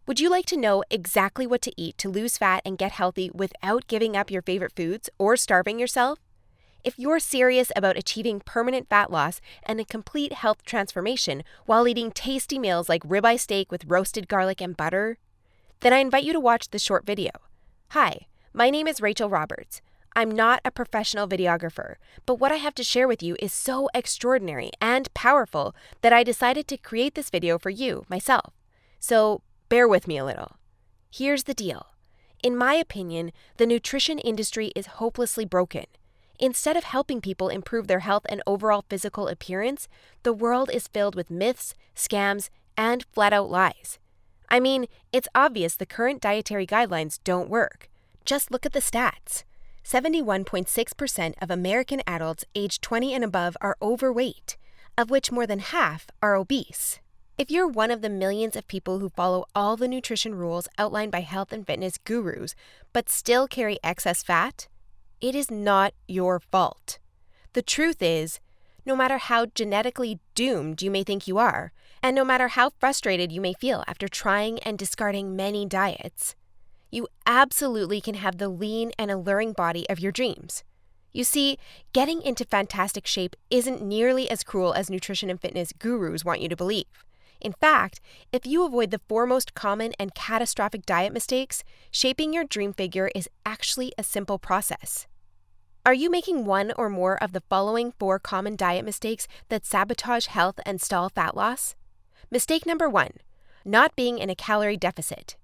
Would you like to know exactly what to eat to lose fat and get healthy without giving up your favorite foods or starving yourself? If you're serious about achieving permanent fat loss and a complete health transformation while eating tasty meals like ribeye steak with roasted garlic and butter, then I invite you to watch this short video. Hi, my name is Rachel Roberts. I'm not a professional videographer, but what I have to share with you is so extraordinary and powerful that I decided to create this video for you, myself. So bear with me a little. Here's the deal. In my opinion, the nutrition industry is hopelessly broken. Instead of helping people improve their health and overall physical appearance, the world is filled with myths, scams, and flat-out lies. I mean, it's obvious the current dietary guidelines don't work. Just look at the stats. 71.6% of American adults aged 20 and above are overweight, of which more than half are obese. If you're one of the millions of people who follow all the nutrition rules outlined by health and fitness gurus, but still carry excess fat, it is not your fault. The truth is, no matter how genetically doomed you may think you are, and no matter how frustrated you may feel after trying and discarding many diets, you absolutely can have the lean and alluring body of your dreams. You see, getting into fantastic shape isn't nearly as cruel as nutrition and fitness gurus want you to believe. In fact, if you avoid the four most common and catastrophic diet mistakes, shaping your dream figure is actually a simple process. Are you making one or more of the following 4 common diet mistakes that sabotage health and stall fat loss? Mistake number 1, not being in a calorie deficit.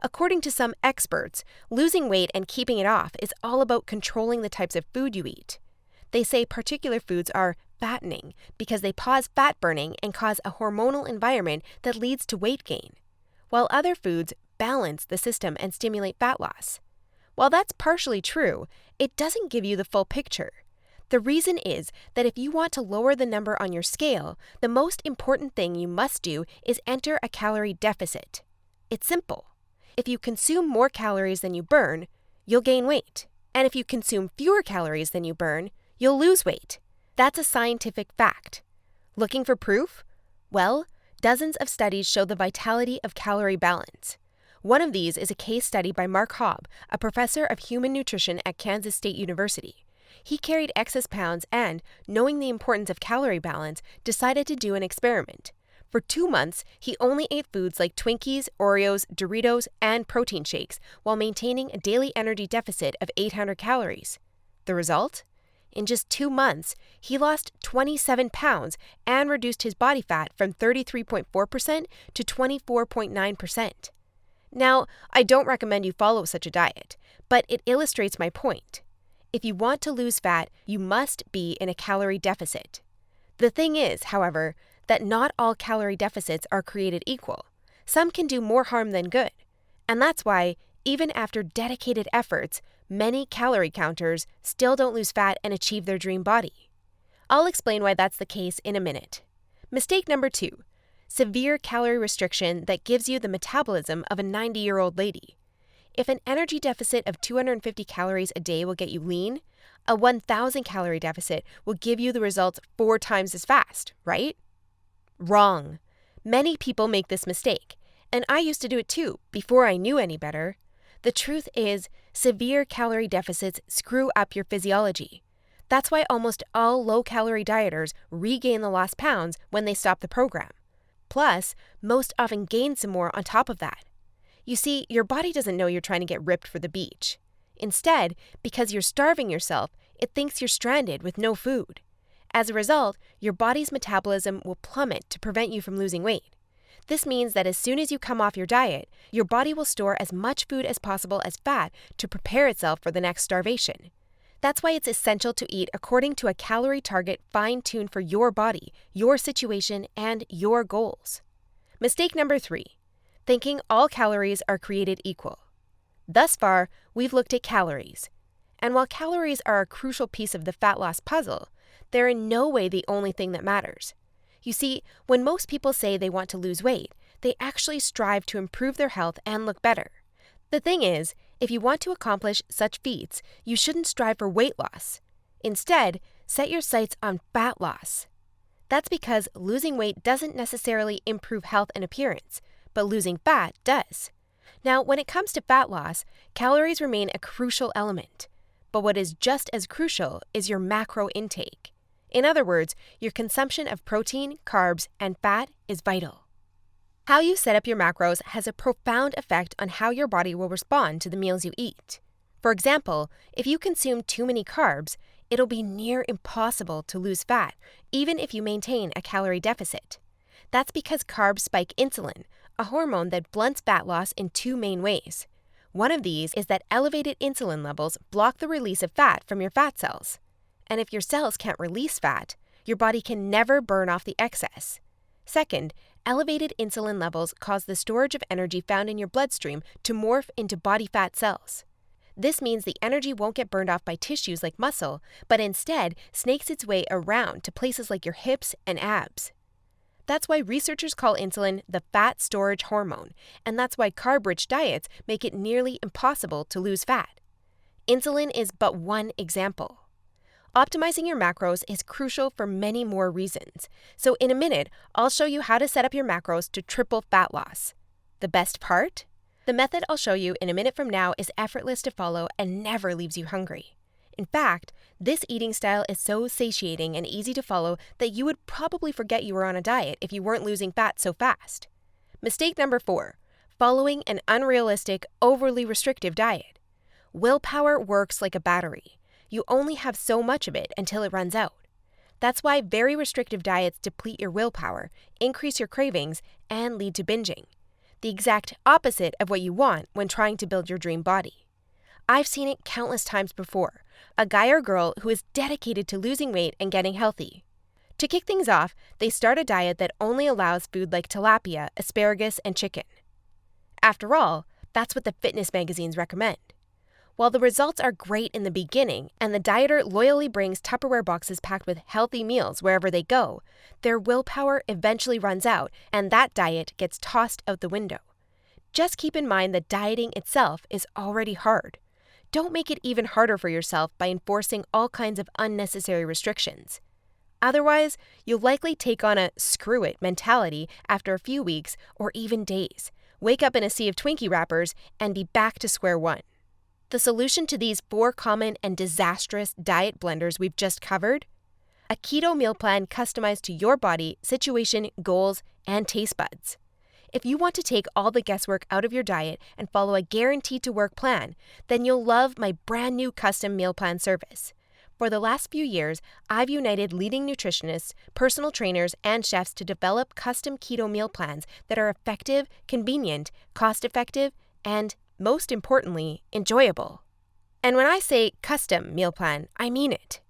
According to some experts, losing weight and keeping it off is all about controlling the types of food you eat. They say particular foods are fattening because they pause fat burning and cause a hormonal environment that leads to weight gain, while other foods balance the system and stimulate fat loss. While that's partially true, it doesn't give you the full picture. The reason is that if you want to lower the number on your scale, the most important thing you must do is enter a calorie deficit. It's simple. If you consume more calories than you burn, you'll gain weight. And if you consume fewer calories than you burn, you'll lose weight. That's a scientific fact. Looking for proof? Well, dozens of studies show the vitality of calorie balance. One of these is a case study by Mark Hobb, a professor of human nutrition at Kansas State University. He carried excess pounds and, knowing the importance of calorie balance, decided to do an experiment. For 2 months, he only ate foods like Twinkies, Oreos, Doritos, and protein shakes while maintaining a daily energy deficit of 800 calories. The result? In just 2 months, he lost 27 pounds and reduced his body fat from 33.4% to 24.9%. Now, I don't recommend you follow such a diet, but it illustrates my point. If you want to lose fat, you must be in a calorie deficit. The thing is, however, that not all calorie deficits are created equal. Some can do more harm than good. And that's why, even after dedicated efforts, many calorie counters still don't lose fat and achieve their dream body. I'll explain why that's the case in a minute. Mistake number 2. Severe calorie restriction that gives you the metabolism of a 90-year-old lady. If an energy deficit of 250 calories a day will get you lean, a 1,000 calorie deficit will give you the results 4 times as fast, right? Wrong. Many people make this mistake, and I used to do it too, before I knew any better. The truth is, severe calorie deficits screw up your physiology. That's why almost all low-calorie dieters regain the lost pounds when they stop the program. Plus, most often gain some more on top of that. You see, your body doesn't know you're trying to get ripped for the beach. Instead, because you're starving yourself, it thinks you're stranded with no food. As a result, your body's metabolism will plummet to prevent you from losing weight. This means that as soon as you come off your diet, your body will store as much food as possible as fat to prepare itself for the next starvation. That's why it's essential to eat according to a calorie target fine-tuned for your body, your situation, and your goals. Mistake number 3. Thinking all calories are created equal. Thus far, we've looked at calories. And while calories are a crucial piece of the fat loss puzzle, they're in no way the only thing that matters. You see, when most people say they want to lose weight, they actually strive to improve their health and look better. The thing is, if you want to accomplish such feats, you shouldn't strive for weight loss. Instead, set your sights on fat loss. That's because losing weight doesn't necessarily improve health and appearance, but losing fat does. Now, when it comes to fat loss, calories remain a crucial element. But what is just as crucial is your macro intake. In other words, your consumption of protein, carbs, and fat is vital. How you set up your macros has a profound effect on how your body will respond to the meals you eat. For example, if you consume too many carbs, it'll be near impossible to lose fat, even if you maintain a calorie deficit. That's because carbs spike insulin, a hormone that blunts fat loss in two main ways. One of these is that elevated insulin levels block the release of fat from your fat cells. And if your cells can't release fat, your body can never burn off the excess. Second, elevated insulin levels cause the storage of energy found in your bloodstream to morph into body fat cells. This means the energy won't get burned off by tissues like muscle, but instead snakes its way around to places like your hips and abs. That's why researchers call insulin the fat storage hormone, and that's why carb-rich diets make it nearly impossible to lose fat. Insulin is but one example. Optimizing your macros is crucial for many more reasons. So in a minute, I'll show you how to set up your macros to triple fat loss. The best part? The method I'll show you in a minute from now is effortless to follow and never leaves you hungry. In fact, this eating style is so satiating and easy to follow that you would probably forget you were on a diet if you weren't losing fat so fast. Mistake number 4, following an unrealistic, overly restrictive diet. Willpower works like a battery. You only have so much of it until it runs out. That's why very restrictive diets deplete your willpower, increase your cravings, and lead to binging. The exact opposite of what you want when trying to build your dream body. I've seen it countless times before. A guy or girl who is dedicated to losing weight and getting healthy. To kick things off, they start a diet that only allows food like tilapia, asparagus, and chicken. After all, that's what the fitness magazines recommend. While the results are great in the beginning, and the dieter loyally brings Tupperware boxes packed with healthy meals wherever they go, their willpower eventually runs out, and that diet gets tossed out the window. Just keep in mind that dieting itself is already hard. Don't make it even harder for yourself by enforcing all kinds of unnecessary restrictions. Otherwise, you'll likely take on a screw it mentality after a few weeks or even days, wake up in a sea of Twinkie wrappers, and be back to square one. The solution to these 4 common and disastrous diet blunders we've just covered? A keto meal plan customized to your body, situation, goals, and taste buds. If you want to take all the guesswork out of your diet and follow a guaranteed-to-work plan, then you'll love my brand new custom meal plan service. For the last few years, I've united leading nutritionists, personal trainers, and chefs to develop custom keto meal plans that are effective, convenient, cost-effective, and most importantly, enjoyable. And when I say custom meal plan, I mean it.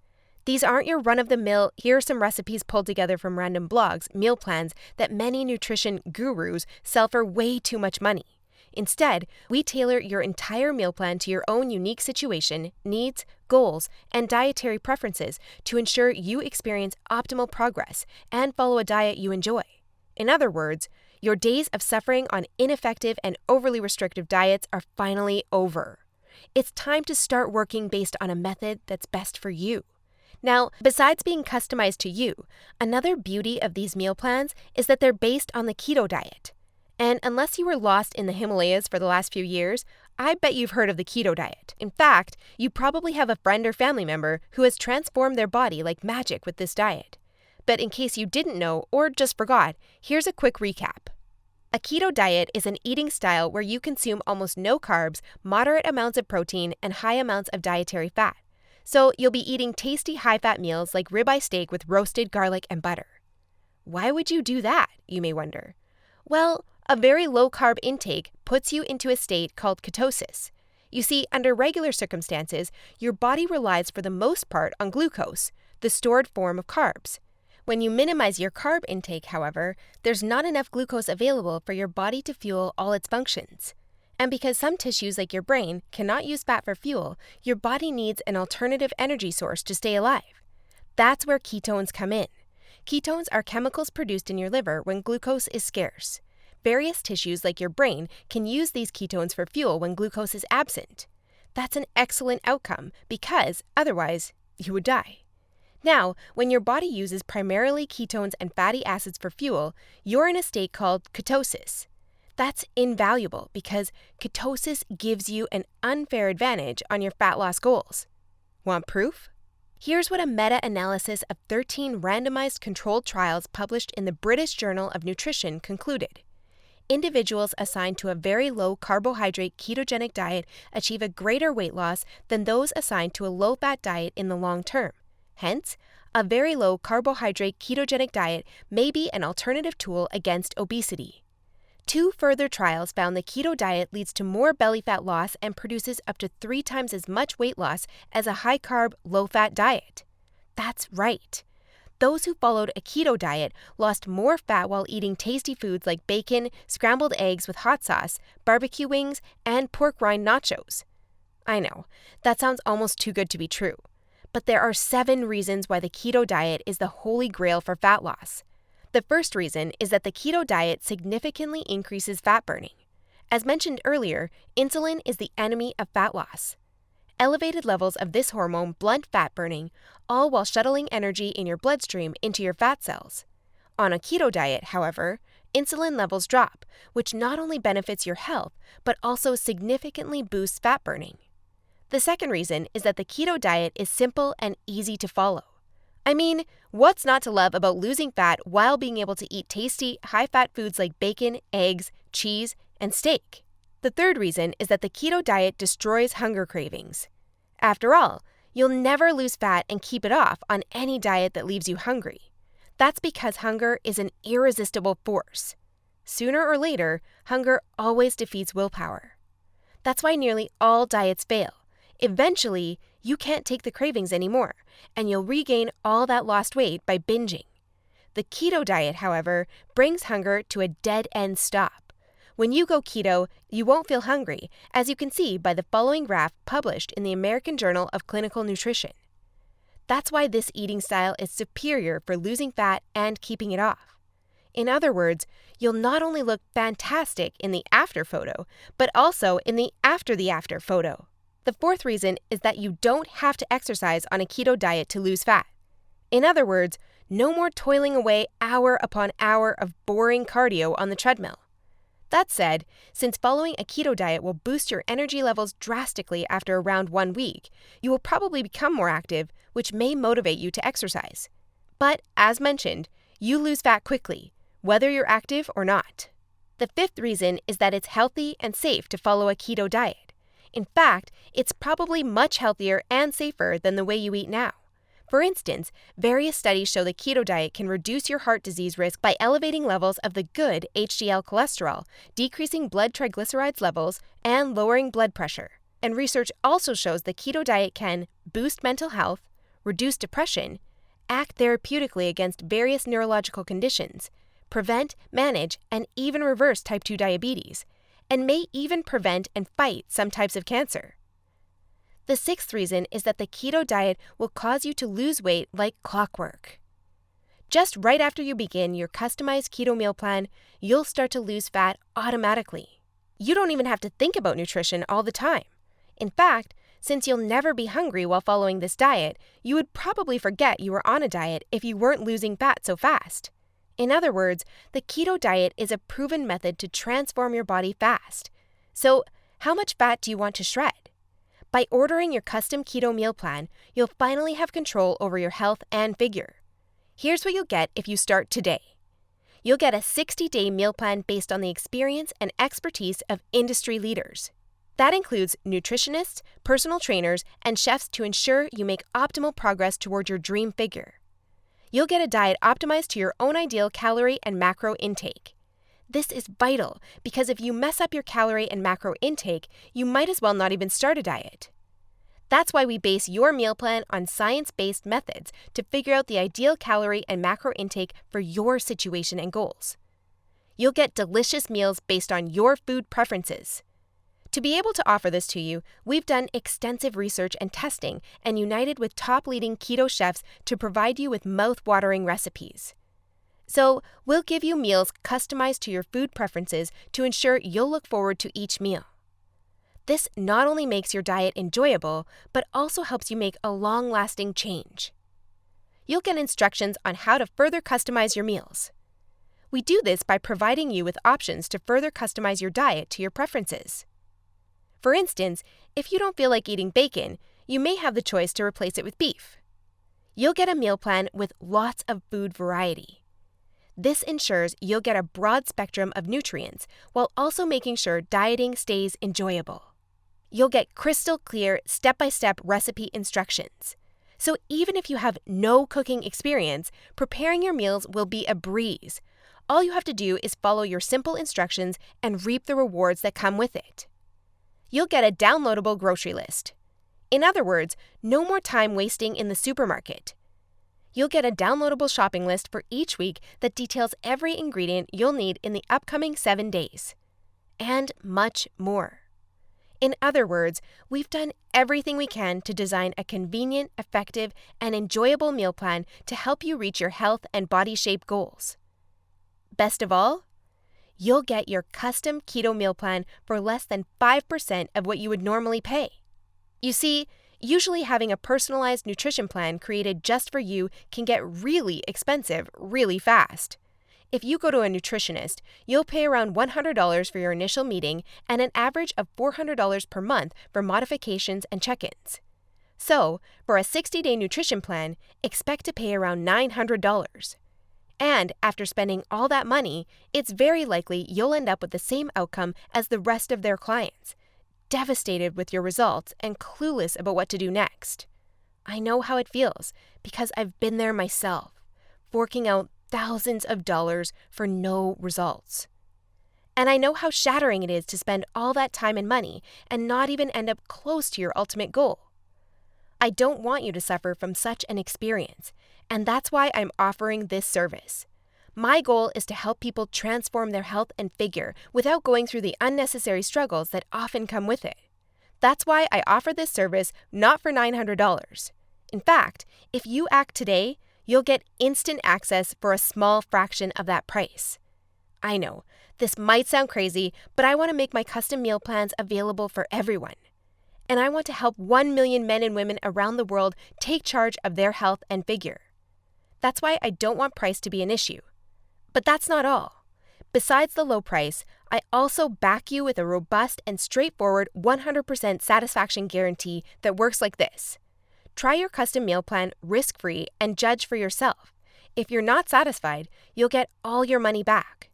These aren't your run-of-the-mill, here are some recipes pulled together from random blogs, meal plans that many nutrition gurus sell for way too much money. Instead, we tailor your entire meal plan to your own unique situation, needs, goals, and dietary preferences to ensure you experience optimal progress and follow a diet you enjoy. In other words, your days of suffering on ineffective and overly restrictive diets are finally over. It's time to start working based on a method that's best for you. Now, besides being customized to you, another beauty of these meal plans is that they're based on the keto diet. And unless you were lost in the Himalayas for the last few years, I bet you've heard of the keto diet. In fact, you probably have a friend or family member who has transformed their body like magic with this diet. But in case you didn't know or just forgot, here's a quick recap. A keto diet is an eating style where you consume almost no carbs, moderate amounts of protein, and high amounts of dietary fat. So you'll be eating tasty high-fat meals like ribeye steak with roasted garlic and butter. Why would you do that, you may wonder? Well, a very low-carb intake puts you into a state called ketosis. You see, under regular circumstances, your body relies for the most part on glucose, the stored form of carbs. When you minimize your carb intake, however, there's not enough glucose available for your body to fuel all its functions. And because some tissues like your brain cannot use fat for fuel, your body needs an alternative energy source to stay alive. That's where ketones come in. Ketones are chemicals produced in your liver when glucose is scarce. Various tissues like your brain can use these ketones for fuel when glucose is absent. That's an excellent outcome because otherwise you would die. Now, when your body uses primarily ketones and fatty acids for fuel, you're in a state called ketosis. That's invaluable because ketosis gives you an unfair advantage on your fat loss goals. Want proof? Here's what a meta-analysis of 13 randomized controlled trials published in the British Journal of Nutrition concluded. Individuals assigned to a very low carbohydrate ketogenic diet achieve a greater weight loss than those assigned to a low-fat diet in the long term. Hence, a very low carbohydrate ketogenic diet may be an alternative tool against obesity. 2 further trials found the keto diet leads to more belly fat loss and produces up to 3 times as much weight loss as a high-carb, low-fat diet. That's right. Those who followed a keto diet lost more fat while eating tasty foods like bacon, scrambled eggs with hot sauce, barbecue wings, and pork rind nachos. I know, that sounds almost too good to be true. But there are 7 reasons why the keto diet is the holy grail for fat loss. The first reason is that the keto diet significantly increases fat burning. As mentioned earlier, insulin is the enemy of fat loss. Elevated levels of this hormone blunt fat burning, all while shuttling energy in your bloodstream into your fat cells. On a keto diet, however, insulin levels drop, which not only benefits your health, but also significantly boosts fat burning. The second reason is that the keto diet is simple and easy to follow. I mean, what's not to love about losing fat while being able to eat tasty, high-fat foods like bacon, eggs, cheese, and steak? The third reason is that the keto diet destroys hunger cravings. After all, you'll never lose fat and keep it off on any diet that leaves you hungry. That's because hunger is an irresistible force. Sooner or later, hunger always defeats willpower. That's why nearly all diets fail. Eventually, you can't take the cravings anymore, and you'll regain all that lost weight by binging. The keto diet, however, brings hunger to a dead-end stop. When you go keto, you won't feel hungry, as you can see by the following graph published in the American Journal of Clinical Nutrition. That's why this eating style is superior for losing fat and keeping it off. In other words, you'll not only look fantastic in the after photo, but also in the after photo. The fourth reason is that you don't have to exercise on a keto diet to lose fat. In other words, no more toiling away hour upon hour of boring cardio on the treadmill. That said, since following a keto diet will boost your energy levels drastically after around 1 week, you will probably become more active, which may motivate you to exercise. But, as mentioned, you lose fat quickly, whether you're active or not. The fifth reason is that it's healthy and safe to follow a keto diet. In fact, it's probably much healthier and safer than the way you eat now. For instance, various studies show the keto diet can reduce your heart disease risk by elevating levels of the good HDL cholesterol, decreasing blood triglycerides levels, and lowering blood pressure. And research also shows the keto diet can boost mental health, reduce depression, act therapeutically against various neurological conditions, prevent, manage, and even reverse type 2 diabetes, and may even prevent and fight some types of cancer. The sixth reason is that the keto diet will cause you to lose weight like clockwork. Just right after you begin your customized keto meal plan, you'll start to lose fat automatically. You don't even have to think about nutrition all the time. In fact, since you'll never be hungry while following this diet, you would probably forget you were on a diet if you weren't losing fat so fast. In other words, the keto diet is a proven method to transform your body fast. So, how much fat do you want to shred? By ordering your custom keto meal plan, you'll finally have control over your health and figure. Here's what you'll get if you start today. You'll get a 60-day meal plan based on the experience and expertise of industry leaders. That includes nutritionists, personal trainers, and chefs to ensure you make optimal progress toward your dream figure. You'll get a diet optimized to your own ideal calorie and macro intake. This is vital because if you mess up your calorie and macro intake, you might as well not even start a diet. That's why we base your meal plan on science-based methods to figure out the ideal calorie and macro intake for your situation and goals. You'll get delicious meals based on your food preferences. To be able to offer this to you, we've done extensive research and testing and united with top leading keto chefs to provide you with mouth-watering recipes. So, we'll give you meals customized to your food preferences to ensure you'll look forward to each meal. This not only makes your diet enjoyable, but also helps you make a long-lasting change. You'll get instructions on how to further customize your meals. We do this by providing you with options to further customize your diet to your preferences. For instance, if you don't feel like eating bacon, you may have the choice to replace it with beef. You'll get a meal plan with lots of food variety. This ensures you'll get a broad spectrum of nutrients while also making sure dieting stays enjoyable. You'll get crystal clear step-by-step recipe instructions. So even if you have no cooking experience, preparing your meals will be a breeze. All you have to do is follow your simple instructions and reap the rewards that come with it. You'll get a downloadable grocery list. In other words, no more time wasting in the supermarket. You'll get a downloadable shopping list for each week that details every ingredient you'll need in the upcoming 7 days. And much more. In other words, we've done everything we can to design a convenient, effective, and enjoyable meal plan to help you reach your health and body shape goals. Best of all, you'll get your custom keto meal plan for less than 5% of what you would normally pay. You see, usually having a personalized nutrition plan created just for you can get really expensive really fast. If you go to a nutritionist, you'll pay around $100 for your initial meeting and an average of $400 per month for modifications and check-ins. So, for a 60-day nutrition plan, expect to pay around $900. And after spending all that money, it's very likely you'll end up with the same outcome as the rest of their clients, devastated with your results and clueless about what to do next. I know how it feels because I've been there myself, forking out thousands of dollars for no results. And I know how shattering it is to spend all that time and money and not even end up close to your ultimate goal. I don't want you to suffer from such an experience, and that's why I'm offering this service. My goal is to help people transform their health and figure without going through the unnecessary struggles that often come with it. That's why I offer this service not for $900. In fact, if you act today, you'll get instant access for a small fraction of that price. I know, this might sound crazy, but I want to make my custom meal plans available for everyone. And I want to help 1 million men and women around the world take charge of their health and figure. That's why I don't want price to be an issue. But that's not all. Besides the low price, I also back you with a robust and straightforward 100% satisfaction guarantee that works like this. Try your custom meal plan risk-free and judge for yourself. If you're not satisfied, you'll get all your money back.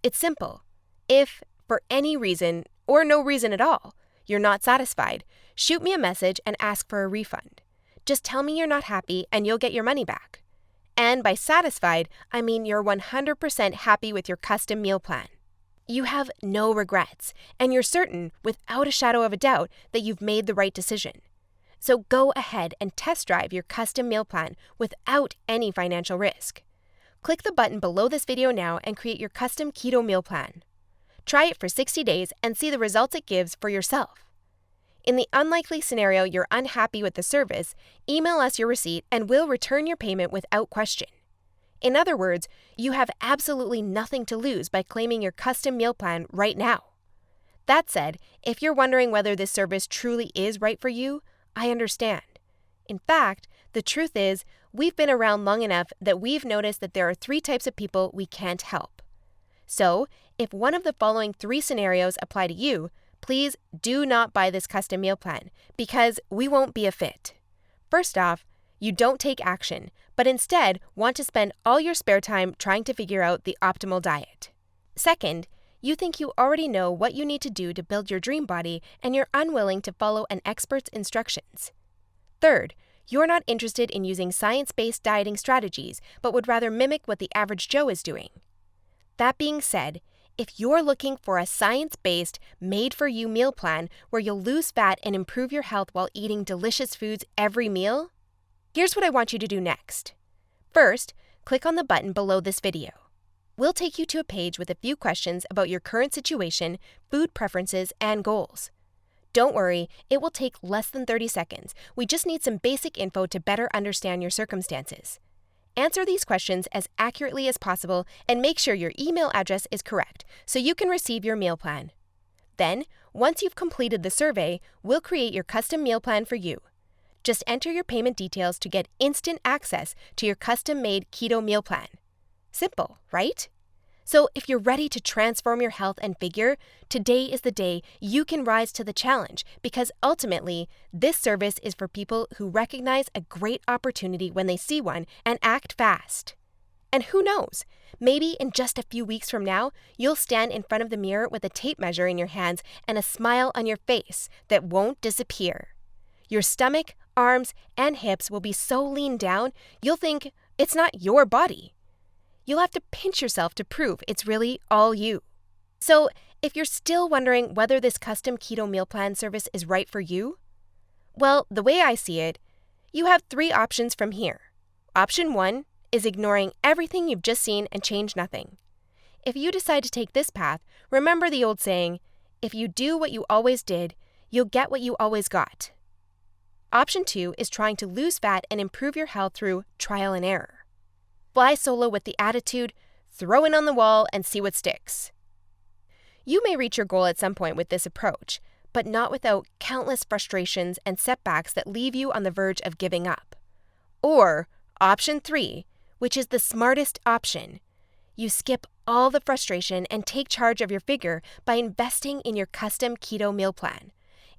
It's simple. If, for any reason, or no reason at all, you're not satisfied, shoot me a message and ask for a refund. Just tell me you're not happy and you'll get your money back. And by satisfied, I mean you're 100% happy with your custom meal plan. You have no regrets, and you're certain, without a shadow of a doubt, that you've made the right decision. So go ahead and test drive your custom meal plan without any financial risk. Click the button below this video now and create your custom keto meal plan. Try it for 60 days and see the results it gives for yourself. In the unlikely scenario you're unhappy with the service, email us your receipt and we'll return your payment without question. In other words, you have absolutely nothing to lose by claiming your custom meal plan right now. That said, if you're wondering whether this service truly is right for you, I understand. In fact, the truth is, we've been around long enough that we've noticed that there are 3 types of people we can't help. So, if one of the following 3 scenarios apply to you, please do not buy this custom meal plan because we won't be a fit. First off, you don't take action, but instead want to spend all your spare time trying to figure out the optimal diet. Second, you think you already know what you need to do to build your dream body and you're unwilling to follow an expert's instructions. Third, you're not interested in using science-based dieting strategies, but would rather mimic what the average Joe is doing. That being said, if you're looking for a science-based, made-for-you meal plan where you'll lose fat and improve your health while eating delicious foods every meal, here's what I want you to do next. First, click on the button below this video. We'll take you to a page with a few questions about your current situation, food preferences, and goals. Don't worry, it will take less than 30 seconds. We just need some basic info to better understand your circumstances. Answer these questions as accurately as possible and make sure your email address is correct so you can receive your meal plan. Then, once you've completed the survey, we'll create your custom meal plan for you. Just enter your payment details to get instant access to your custom-made keto meal plan. Simple, right? So if you're ready to transform your health and figure, today is the day you can rise to the challenge, because ultimately, this service is for people who recognize a great opportunity when they see one and act fast. And who knows, maybe in just a few weeks from now, you'll stand in front of the mirror with a tape measure in your hands and a smile on your face that won't disappear. Your stomach, arms, and hips will be so lean down, you'll think it's not your body. You'll have to pinch yourself to prove it's really all you. So, if you're still wondering whether this custom keto meal plan service is right for you, well, the way I see it, you have 3 options from here. Option 1 is ignoring everything you've just seen and change nothing. If you decide to take this path, remember the old saying, if you do what you always did, you'll get what you always got. Option 2 is trying to lose fat and improve your health through trial and error. Fly solo with the attitude, throw in on the wall and see what sticks. You may reach your goal at some point with this approach, but not without countless frustrations and setbacks that leave you on the verge of giving up. Or option 3, which is the smartest option. You skip all the frustration and take charge of your figure by investing in your custom keto meal plan.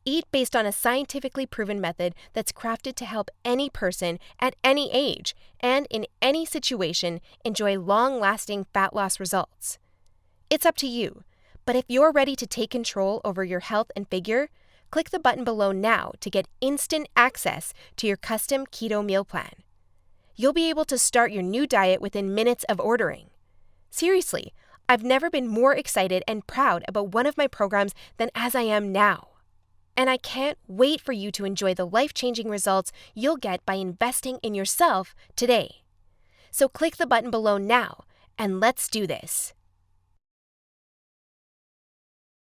Eat based on a scientifically proven method that's crafted to help any person at any age and in any situation enjoy long-lasting fat loss results. It's up to you, but if you're ready to take control over your health and figure, click the button below now to get instant access to your custom keto meal plan. You'll be able to start your new diet within minutes of ordering. Seriously, I've never been more excited and proud about one of my programs than as I am now. And I can't wait for you to enjoy the life-changing results you'll get by investing in yourself today. So click the button below now, and let's do this.